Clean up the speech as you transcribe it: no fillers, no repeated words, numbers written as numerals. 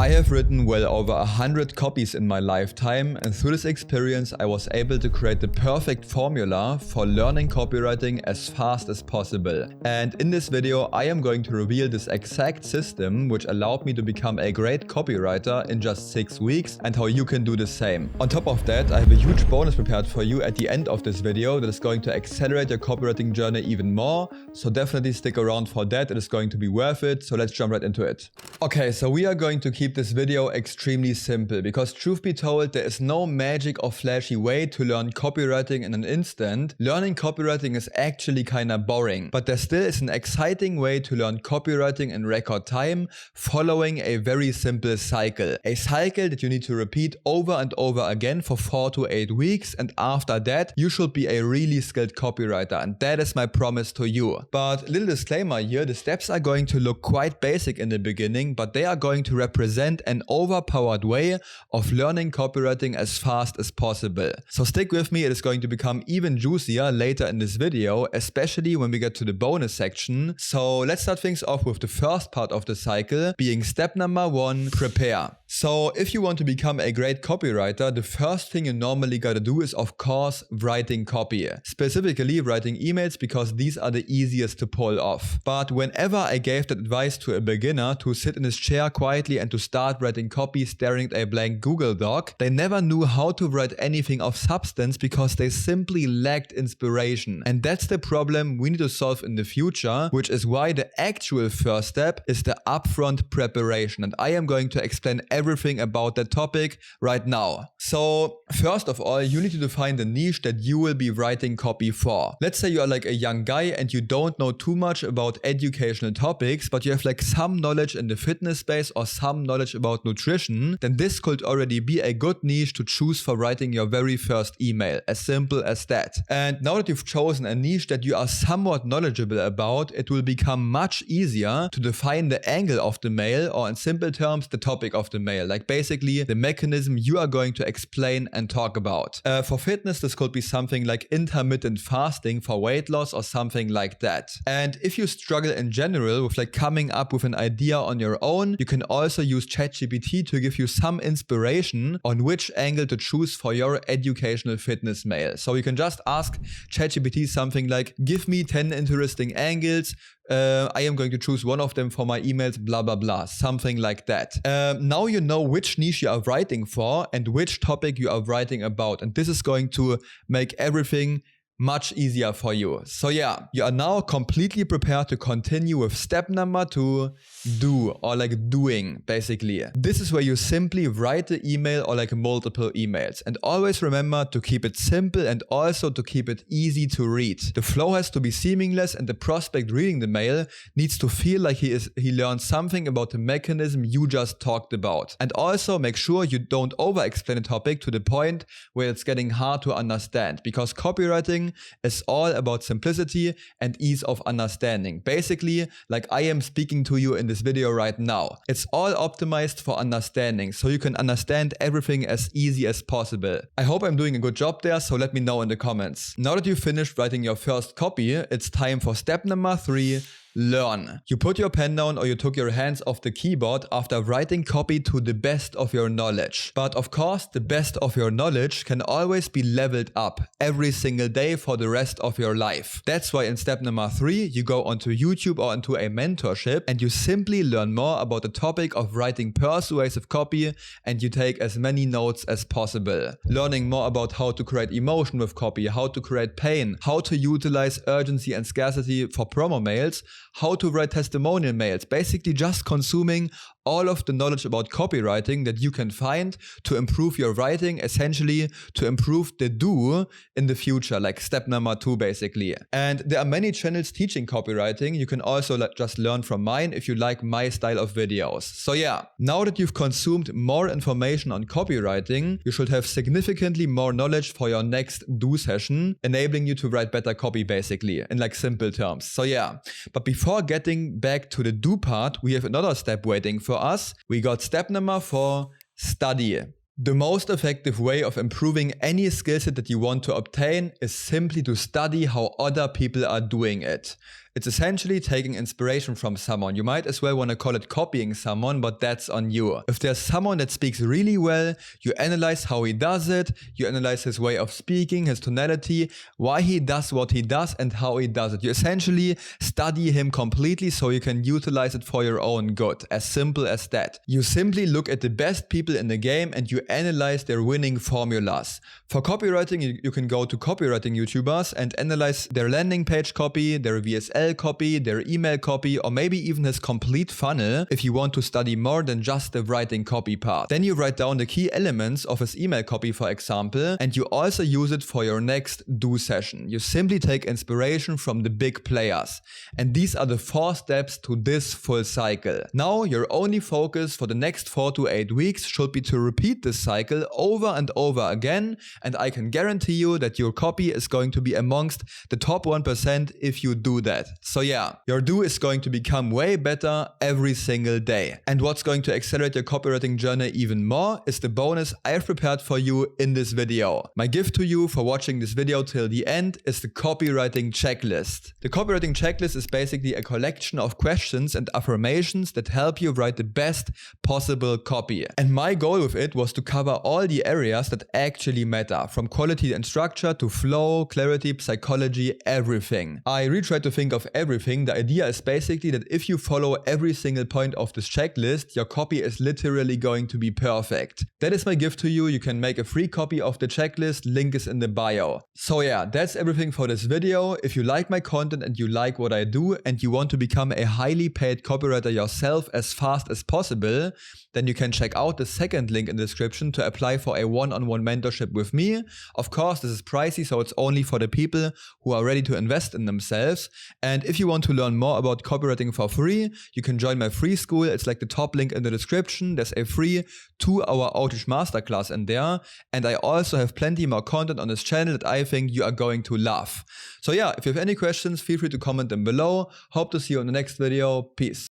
I have written well over 100 copies in my lifetime, and through this experience I was able to create the perfect formula for learning copywriting as fast as possible. And in this video I am going to reveal this exact system which allowed me to become a great copywriter in just 6 weeks and how you can do the same. On top of that, I have a huge bonus prepared for you at the end of this video that is going to accelerate your copywriting journey even more, so definitely stick around for that. It is going to be worth it, so let's jump right into it. Okay, so we are going to keep this video extremely simple because truth be told, there is no magic or flashy way to learn copywriting in an instant. Learning copywriting is actually kinda boring, but there still is an exciting way to learn copywriting in record time following a very simple cycle. A cycle that you need to repeat over and over again for 4 to 8 weeks, and after that you should be a really skilled copywriter, and that is my promise to you. But little disclaimer here, the steps are going to look quite basic in the beginning, but they are going to represent an overpowered way of learning copywriting as fast as possible. So stick with me, it is going to become even juicier later in this video, especially when we get to the bonus section. So let's start things off with the first part of the cycle, being step number 1, prepare. So if you want to become a great copywriter, the first thing you normally gotta do is of course writing copy. Specifically writing emails because these are the easiest to pull off. But whenever I gave that advice to a beginner to sit in his chair quietly and to start writing copy staring at a blank Google Doc, they never knew how to write anything of substance because they simply lacked inspiration. And that's the problem we need to solve in the future, which is why the actual first step is the upfront preparation. And I am going to explain everything about that topic right now. So first of all, you need to define the niche that you will be writing copy for. Let's say you are like a young guy and you don't know too much about educational topics, but you have like some knowledge in the fitness space or some knowledge about nutrition, then this could already be a good niche to choose for writing your very first email. As simple as that. And now that you've chosen a niche that you are somewhat knowledgeable about, it will become much easier to define the angle of the mail, or in simple terms, the topic of the mail. Like basically the mechanism you are going to explain and talk about. For fitness, this could be something like intermittent fasting for weight loss or something like that. And if you struggle in general with like coming up with an idea on your own, you can also use ChatGPT to give you some inspiration on which angle to choose for your educational fitness mail. So you can just ask ChatGPT something like, give me 10 interesting angles. I am going to choose one of them for my emails, blah blah blah, something like that. Now you know which niche you are writing for and which topic you are writing about, and this is going to make everything much easier for you. So yeah, you are now completely prepared to continue with step number 2, do, or like doing basically. This is where you simply write the email or like multiple emails, and always remember to keep it simple and also to keep it easy to read. The flow has to be seamless and the prospect reading the mail needs to feel like he learned something about the mechanism you just talked about. And also make sure you don't over explain a topic to the point where it's getting hard to understand, because copywriting is all about simplicity and ease of understanding. Basically, like I am speaking to you in this video right now. It's all optimized for understanding, so you can understand everything as easy as possible. I hope I'm doing a good job there, so let me know in the comments. Now that you've finished writing your first copy, it's time for step number 3, learn. You put your pen down or you took your hands off the keyboard after writing copy to the best of your knowledge. But of course, the best of your knowledge can always be leveled up every single day for the rest of your life. That's why in step number 3, you go onto YouTube or into a mentorship and you simply learn more about the topic of writing persuasive copy, and you take as many notes as possible. Learning more about how to create emotion with copy, how to create pain, how to utilize urgency and scarcity for promo mails, how to write testimonial mails, basically just consuming all of the knowledge about copywriting that you can find to improve your writing, essentially to improve the do in the future, like step number 2 basically. And there are many channels teaching copywriting. You can also just learn from mine if you like my style of videos. So yeah, now that you've consumed more information on copywriting, you should have significantly more knowledge for your next do session, enabling you to write better copy basically, in like simple terms. So yeah, but before getting back to the do part, we have another step waiting for us. We got step number 4, study. The most effective way of improving any skill set that you want to obtain is simply to study how other people are doing it. It's essentially taking inspiration from someone. You might as well want to call it copying someone, but that's on you. If there's someone that speaks really well, you analyze how he does it, you analyze his way of speaking, his tonality, why he does what he does and how he does it. You essentially study him completely so you can utilize it for your own good. As simple as that. You simply look at the best people in the game and you analyze their winning formulas. For copywriting, you can go to copywriting YouTubers and analyze their landing page copy, their VSL copy, their email copy, or maybe even his complete funnel if you want to study more than just the writing copy part. Then you write down the key elements of his email copy, for example, and you also use it for your next do session. You simply take inspiration from the big players. And these are the 4 steps to this full cycle. Now, your only focus for the next 4 to 8 weeks should be to repeat this cycle over and over again, and I can guarantee you that your copy is going to be amongst the top 1% if you do that. So yeah, your do is going to become way better every single day. And what's going to accelerate your copywriting journey even more is the bonus I've prepared for you in this video. My gift to you for watching this video till the end is the copywriting checklist. The copywriting checklist is basically a collection of questions and affirmations that help you write the best possible copy. And my goal with it was to cover all the areas that actually matter, from quality and structure to flow, clarity, psychology, everything. I really tried to think of everything. The idea is basically that if you follow every single point of this checklist, your copy is literally going to be perfect. That is my gift to you. You can make a free copy of the checklist. Link is in the bio. So yeah, that's everything for this video. If you like my content and you like what I do and you want to become a highly paid copywriter yourself as fast as possible, then you can check out the second link in the description to apply for a one-on-one mentorship with me. Of course, this is pricey, so it's only for the people who are ready to invest in themselves. And if you want to learn more about copywriting for free, you can join my free school. It's like the top link in the description. There's a free 2-hour outreach masterclass in there. And I also have plenty more content on this channel that I think you are going to love. So yeah, if you have any questions, feel free to comment them below. Hope to see you in the next video. Peace.